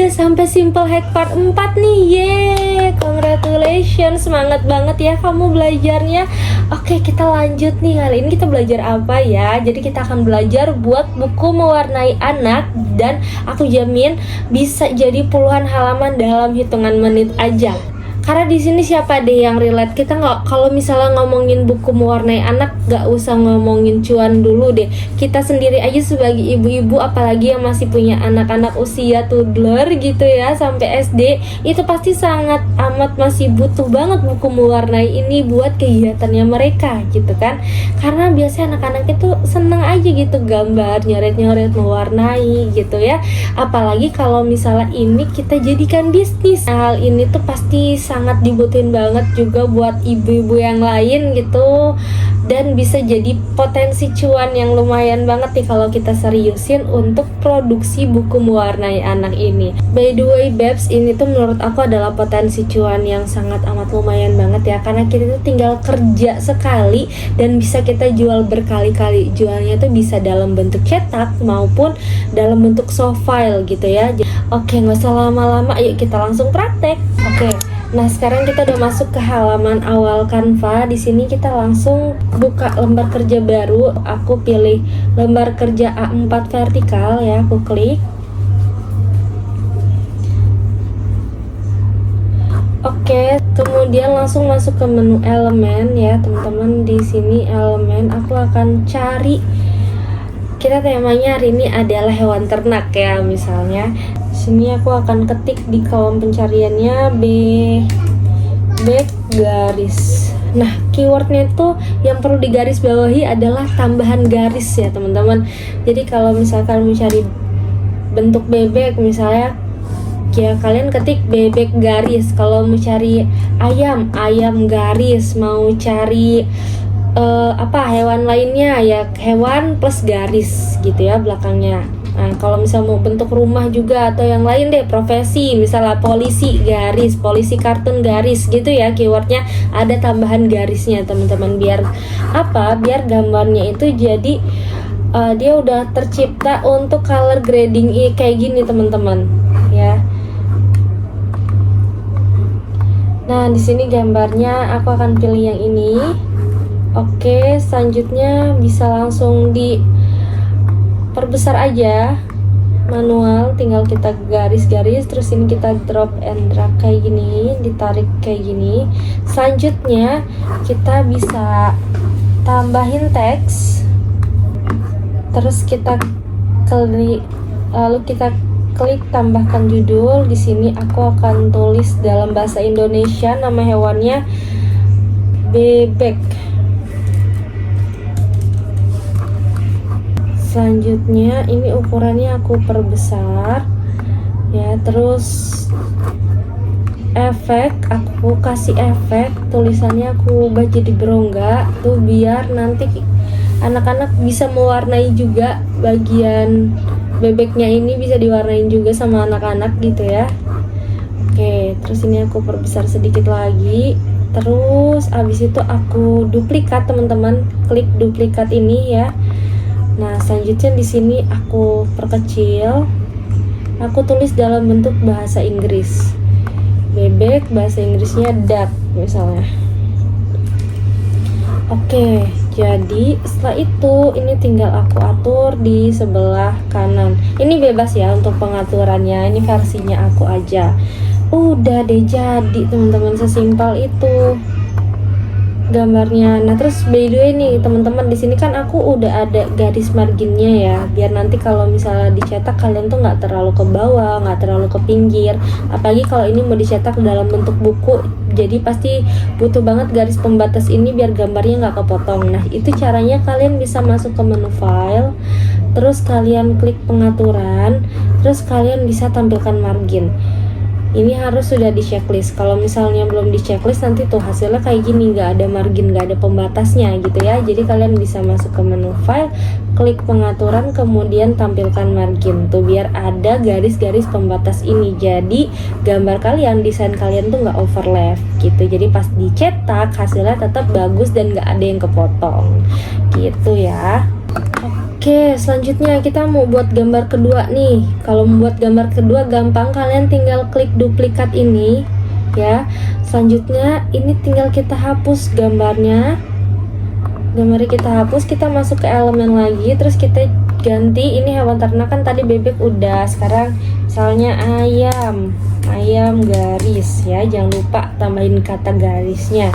sampai Simple Hack part 4 nih. Yeay, congratulations, semangat banget ya kamu belajarnya. Oke, kita lanjut nih. Kali ini kita belajar apa ya? Jadi kita akan belajar buat buku mewarnai anak. Dan aku jamin bisa jadi puluhan halaman dalam hitungan menit aja. Karena di sini siapa deh yang relate? Kita nggak, kalau misalnya ngomongin buku mewarnai anak, nggak usah ngomongin cuan dulu deh. Kita sendiri aja sebagai ibu-ibu, apalagi yang masih punya anak-anak usia toddler gitu ya, sampai SD, itu pasti sangat amat masih butuh banget buku mewarnai ini buat kegiatannya mereka gitu kan. Karena biasanya anak-anak itu seneng aja gitu gambar, nyoret-nyoret, mewarnai gitu ya. Apalagi kalau misalnya ini kita jadikan bisnis. Hal ini tuh pasti sangat dibutuhin banget juga buat ibu-ibu yang lain gitu, dan bisa jadi potensi cuan yang lumayan banget nih kalau kita seriusin untuk produksi buku mewarnai anak ini. By the way Babes, ini tuh menurut aku adalah potensi cuan yang sangat amat lumayan banget ya, karena kita tuh tinggal kerja sekali dan bisa kita jual berkali-kali. Jualnya tuh bisa dalam bentuk cetak maupun dalam bentuk soft file gitu ya. Oke, nggak usah lama-lama, yuk kita langsung praktek. Oke. Nah, sekarang kita udah masuk ke halaman awal Canva. Di sini kita langsung buka lembar kerja baru. Aku pilih lembar kerja A4 vertikal ya, aku klik. Oke, kemudian langsung masuk ke menu elemen ya, teman-teman. Di sini elemen, aku akan cari, kita temanya hari ini adalah hewan ternak ya, misalnya. Sini aku akan ketik di kolom pencariannya bebek garis. Nah, keywordnya itu yang perlu digaris bawahi adalah tambahan garis ya teman-teman. Jadi kalau misalkan mencari bentuk bebek misalnya, ya kalian ketik bebek garis. Kalau mau cari ayam garis. Mau cari hewan lainnya ya hewan plus garis gitu ya belakangnya. Nah, kalau misalnya mau bentuk rumah juga atau yang lain deh, profesi misalnya polisi garis, polisi kartun garis gitu ya, keywordnya ada tambahan garisnya teman-teman. Biar apa? Biar gambarnya itu jadi dia udah tercipta untuk color grading kayak gini teman-teman ya. Nah, di sini gambarnya aku akan pilih yang ini. Oke, selanjutnya bisa langsung diperbesar aja, manual, tinggal kita garis-garis, terus ini kita drop and drag kayak gini, ditarik kayak gini. Selanjutnya kita bisa tambahin teks, terus kita klik, lalu kita klik tambahkan judul. Di sini aku akan tulis dalam bahasa Indonesia nama hewannya bebek. Selanjutnya ini ukurannya aku perbesar ya, terus efek, aku kasih efek, tulisannya aku ubah jadi berongga tuh biar nanti anak-anak bisa mewarnai juga bagian bebeknya ini, bisa diwarnain juga sama anak-anak gitu ya. Oke, terus ini aku perbesar sedikit lagi, terus abis itu aku duplikat teman-teman, klik duplikat ini ya. Nah, selanjutnya di sini aku perkecil. Aku tulis dalam bentuk bahasa Inggris. Bebek, bahasa Inggrisnya duck misalnya. Oke, jadi setelah itu ini tinggal aku atur di sebelah kanan. Ini bebas ya untuk pengaturannya. Ini versinya aku aja. Udah deh jadi teman-teman, sesimpel itu gambarnya. Nah, terus by the way nih teman-teman, di sini kan aku udah ada garis marginnya ya, biar nanti kalau misalnya dicetak kalian tuh nggak terlalu ke bawah, nggak terlalu ke pinggir. Apalagi kalau ini mau dicetak dalam bentuk buku, jadi pasti butuh banget garis pembatas ini biar gambarnya nggak kepotong. Nah, itu caranya kalian bisa masuk ke menu file, terus kalian klik pengaturan, terus kalian bisa tampilkan margin. Ini harus sudah di checklist. Kalau misalnya belum di checklist, nanti tuh hasilnya kayak gini, nggak ada margin, nggak ada pembatasnya gitu ya. Jadi kalian bisa masuk ke menu file, klik pengaturan, kemudian tampilkan margin tuh biar ada garis-garis pembatas ini. Jadi gambar kalian, desain kalian tuh nggak overlap gitu. Jadi pas dicetak hasilnya tetap bagus dan nggak ada yang kepotong gitu ya. Oke, selanjutnya kita mau buat gambar kedua nih. Kalau membuat gambar kedua gampang, kalian tinggal klik duplikat ini ya. Selanjutnya ini tinggal kita hapus gambarnya. Gambarnya kita hapus, kita masuk ke elemen lagi, terus kita ganti ini hewan ternak, kan tadi bebek udah, sekarang misalnya ayam garis ya, jangan lupa tambahin kata garisnya.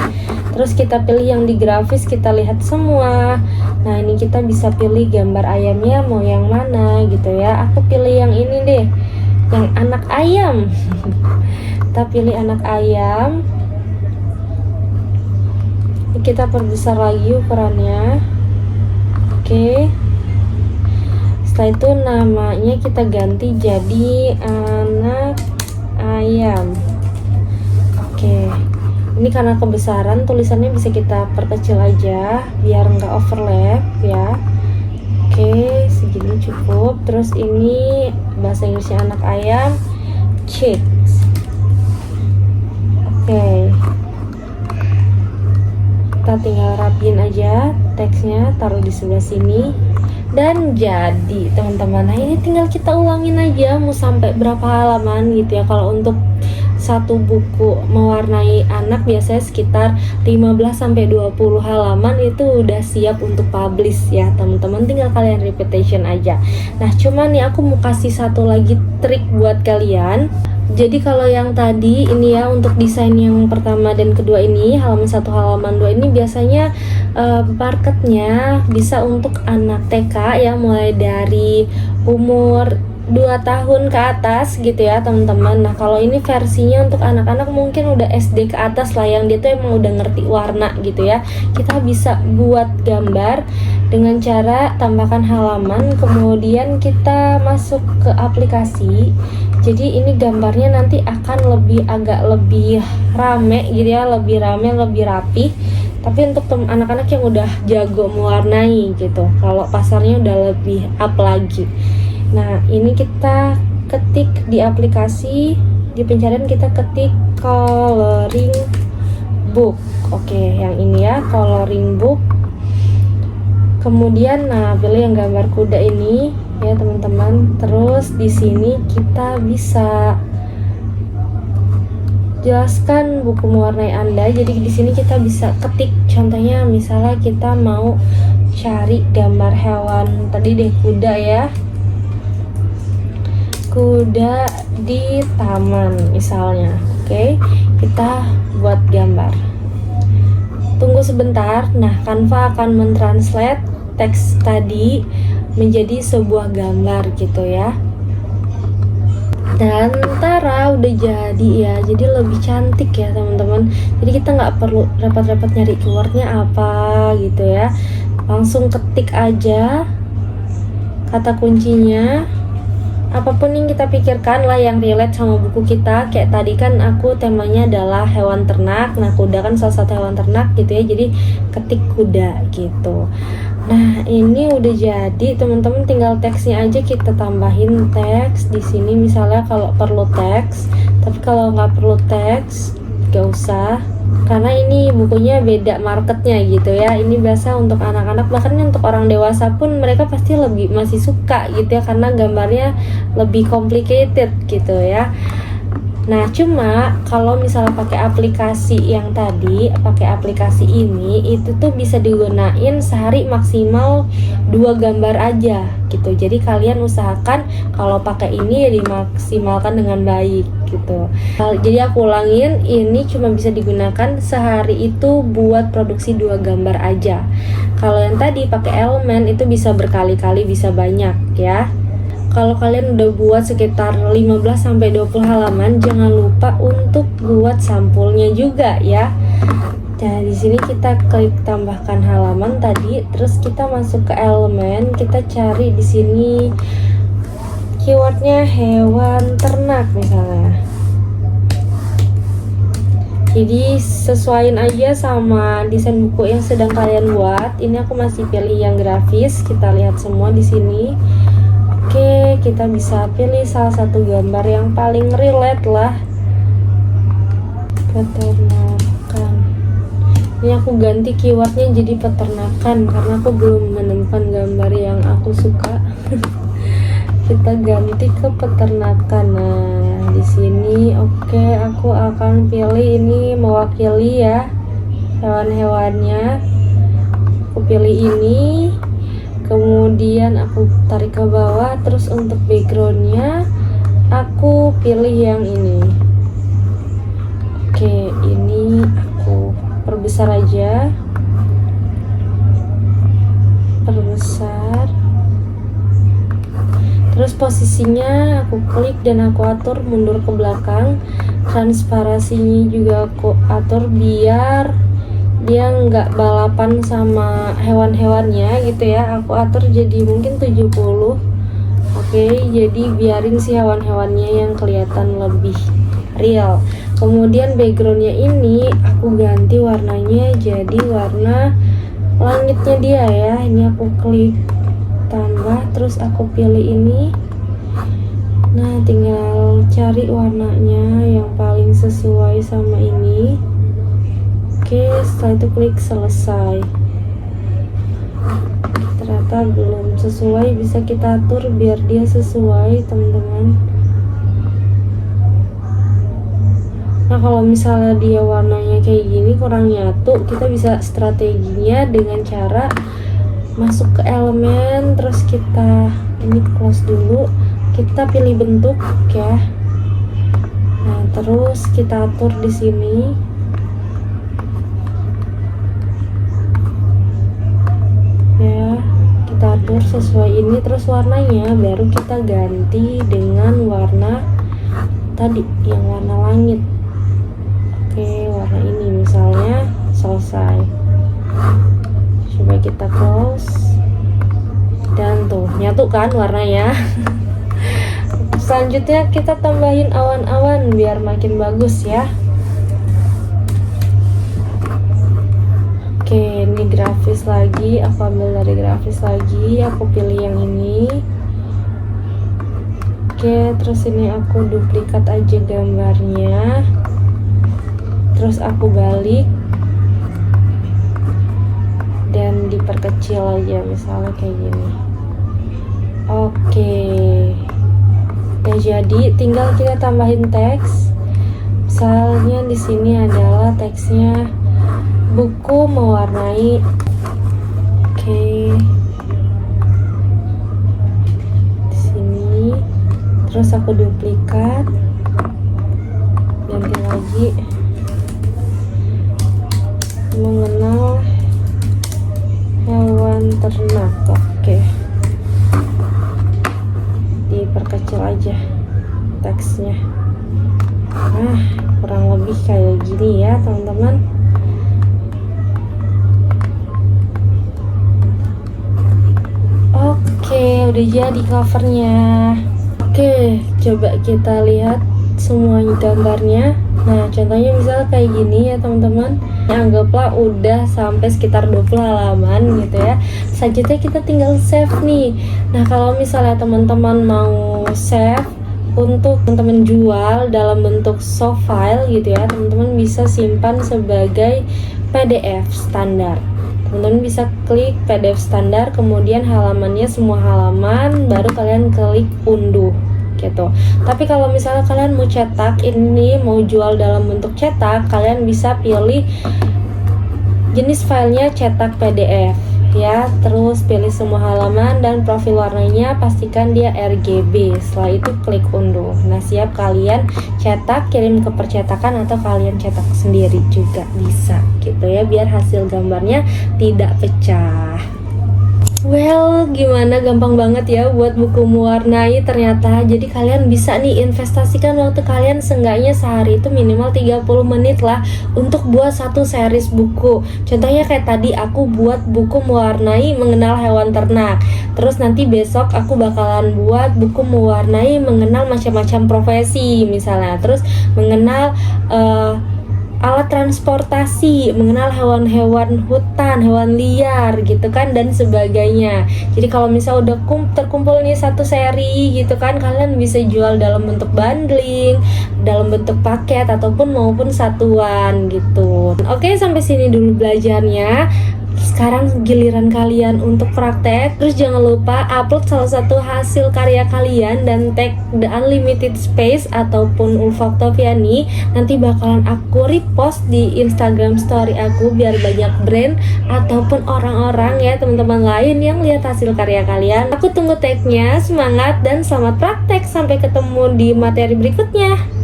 Terus kita pilih yang di grafis, kita lihat semua. Nah ini kita bisa pilih gambar ayamnya mau yang mana gitu ya. Aku pilih yang ini deh, yang anak ayam. Kita pilih anak ayam. Ini kita perbesar lagi ukurannya. Oke. Setelah itu namanya kita ganti jadi anak ayam. Oke. Ini karena kebesaran tulisannya bisa kita perkecil aja biar nggak overlap ya. Oke, segini cukup. Terus ini bahasa Inggrisnya anak ayam, chicks. Oke, kita tinggal rapiin aja teksnya, taruh di sebelah sini. Dan jadi teman-teman, nah ini tinggal kita ulangin aja mau sampai berapa halaman gitu ya. Kalau untuk satu buku mewarnai anak biasanya sekitar 15-20 halaman itu udah siap untuk publish ya teman-teman, tinggal kalian repetition aja. Nah cuman nih aku mau kasih satu lagi trik buat kalian. Jadi kalau yang tadi ini ya untuk desain yang pertama dan kedua ini, halaman 1 halaman 2 ini biasanya marketnya bisa untuk anak TK ya, mulai dari umur 2 tahun ke atas gitu ya teman-teman. Nah kalau ini versinya untuk anak-anak mungkin udah SD ke atas lah, yang dia tuh emang udah ngerti warna gitu ya. Kita bisa buat gambar dengan cara tambahkan halaman, kemudian kita masuk ke aplikasi. Jadi ini gambarnya nanti akan agak lebih rame gitu ya, lebih rame, lebih rapi. Tapi untuk anak-anak yang udah jago mewarnai gitu, kalau pasarnya udah lebih up lagi. Nah ini kita ketik di aplikasi, di pencarian kita ketik coloring book. Oke, yang ini ya, coloring book. Kemudian nah pilih yang gambar kuda ini ya teman-teman. Terus di sini kita bisa jelaskan buku mewarnai Anda. Jadi di sini kita bisa ketik contohnya, misalnya kita mau cari gambar hewan tadi deh, kuda ya. Kuda di taman misalnya. Oke, kita buat gambar. Tunggu sebentar. Nah, Canva akan mentranslate teks tadi menjadi sebuah gambar gitu ya. Dan tara udah jadi ya, jadi lebih cantik ya teman-teman. Jadi kita nggak perlu repot-repot nyari keywordnya apa gitu ya, langsung ketik aja kata kuncinya, apapun yang kita pikirkan lah yang relate sama buku kita. Kayak tadi kan aku temanya adalah hewan ternak, nah kuda kan salah satu hewan ternak gitu ya, jadi ketik kuda gitu. Nah ini udah jadi teman-teman, tinggal teksnya aja kita tambahin teks di sini misalnya kalau perlu teks, tapi kalau nggak perlu teks gak usah, karena ini bukunya beda marketnya gitu ya. Ini biasa untuk anak-anak, bahkan untuk orang dewasa pun mereka pasti masih suka gitu ya, karena gambarnya lebih complicated gitu ya. Nah cuma kalau misalnya pakai aplikasi yang tadi, pakai aplikasi ini, itu tuh bisa digunain sehari maksimal 2 gambar aja gitu. Jadi kalian usahakan kalau pakai ini ya dimaksimalkan dengan baik gitu. Jadi aku ulangin, ini cuma bisa digunakan sehari itu buat produksi 2 gambar aja. Kalau yang tadi pakai elemen itu bisa berkali-kali, bisa banyak ya. Kalau kalian udah buat sekitar 15-20 halaman, jangan lupa untuk buat sampulnya juga ya. Nah, di sini kita klik tambahkan halaman tadi, terus kita masuk ke elemen, kita cari di sini keywordnya hewan ternak misalnya. Jadi sesuaiin aja sama desain buku yang sedang kalian buat. Ini aku masih pilih yang grafis, kita lihat semua di sini. Oke, kita bisa pilih salah satu gambar yang paling relate lah. Peternakan. Ini aku ganti keywordnya jadi peternakan karena aku belum menemukan gambar yang aku suka. Kita ganti ke peternakan. Nah, di sini oke, aku akan pilih ini mewakili ya hewan-hewannya. Aku pilih ini, kemudian aku tarik ke bawah. Terus untuk backgroundnya aku pilih yang ini. Oke, ini aku perbesar aja, perbesar. Terus posisinya aku klik dan aku atur mundur ke belakang. Transparasinya juga aku atur biar dia nggak balapan sama hewan-hewannya gitu ya. Aku atur jadi mungkin 70. Oke, jadi biarin si hewan-hewannya yang kelihatan lebih real. Kemudian backgroundnya ini aku ganti warnanya jadi warna langitnya dia ya. Ini aku klik tambah, terus aku pilih ini. Nah, tinggal cari warnanya yang paling sesuai sama ini. Oke, setelah itu klik selesai. Ternyata belum sesuai, bisa kita atur biar dia sesuai teman-teman. Nah, kalau misalnya dia warnanya kayak gini kurang nyatu, kita bisa strateginya dengan cara masuk ke elemen, terus kita ini close dulu, kita pilih bentuk ya. Nah, terus kita atur di sini. Ya, kita atur sesuai ini, terus warnanya baru kita ganti dengan warna tadi yang warna langit. Oke, warna ini misalnya selesai. Coba kita close, dan tuh nyatu kan warnanya. Selanjutnya kita tambahin awan-awan biar makin bagus ya. Oke, ini grafis lagi, aku ambil dari grafis lagi, aku pilih yang ini. Oke, terus ini aku duplikat aja gambarnya, terus aku balik dan diperkecil aja misalnya kayak gini. Oke, udah jadi, tinggal kita tambahin teks. Misalnya di sini adalah teksnya buku mewarnai. Oke, di sini, terus aku duplikat, ganti lagi, mengenal hewan ternak. Oke, diperkecil aja teksnya. Nah, kurang lebih kayak gini ya teman-teman. Oke, udah jadi covernya. Oke, coba kita lihat semua gambarnya. Nah, contohnya misalnya kayak gini ya teman-teman. Anggaplah udah sampai sekitar 20 halaman gitu ya. Selanjutnya kita tinggal save nih. Nah, kalau misalnya teman-teman mau save untuk teman-teman jual dalam bentuk soft file gitu ya, teman-teman bisa simpan sebagai PDF standar. Teman-teman bisa klik PDF standar, kemudian halamannya semua halaman, baru kalian klik unduh gitu. Tapi kalau misalnya kalian mau cetak, ini mau jual dalam bentuk cetak, kalian bisa pilih jenis filenya cetak PDF ya, terus pilih semua halaman dan profil warnanya pastikan dia RGB. Setelah itu klik unduh. Nah, siap kalian cetak, kirim ke percetakan, atau kalian cetak sendiri juga bisa gitu ya, biar hasil gambarnya tidak pecah. Well, gimana, gampang banget ya buat buku mewarnai ternyata. Jadi kalian bisa nih investasikan waktu kalian, seenggaknya sehari itu minimal 30 menit lah untuk buat satu series buku. Contohnya kayak tadi aku buat buku mewarnai mengenal hewan ternak. Terus nanti besok aku bakalan buat buku mewarnai mengenal macam-macam profesi misalnya. Terus mengenal alat transportasi, mengenal hewan-hewan hutan, hewan liar gitu kan, dan sebagainya. Jadi kalau misal udah terkumpul nih satu seri gitu kan, kalian bisa jual dalam bentuk bundling, dalam bentuk paket ataupun maupun satuan gitu. Oke, sampai sini dulu belajarnya. Sekarang giliran kalian untuk praktek. Terus jangan lupa upload salah satu hasil karya kalian dan tag The Unlimited Space ataupun Ulfa Oktaviani. Nanti bakalan aku repost di Instagram story aku biar banyak brand ataupun orang-orang ya, teman-teman lain yang lihat hasil karya kalian. Aku tunggu tagnya. Semangat dan selamat praktek. Sampai ketemu di materi berikutnya.